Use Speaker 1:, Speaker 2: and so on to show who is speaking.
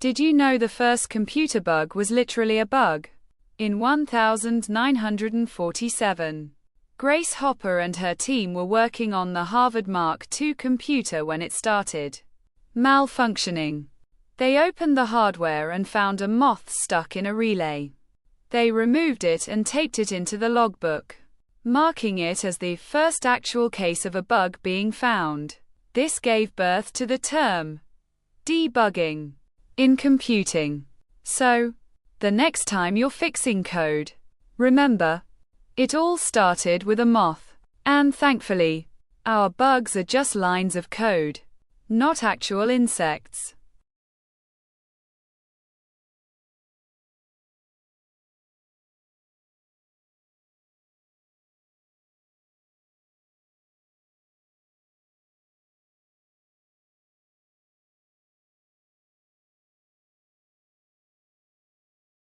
Speaker 1: Did you know the first computer bug was literally a bug? In 1947, Grace Hopper and her team were working on the Harvard Mark II computer when it started malfunctioning. They opened the hardware and found a moth stuck in a relay. They removed it and taped it into the logbook, marking it as the first actual case of a bug being found. This gave birth to the term debugging in computing. So, the next time you're fixing code, remember, it all started with a moth. And thankfully, our bugs are just lines of code, not actual insects.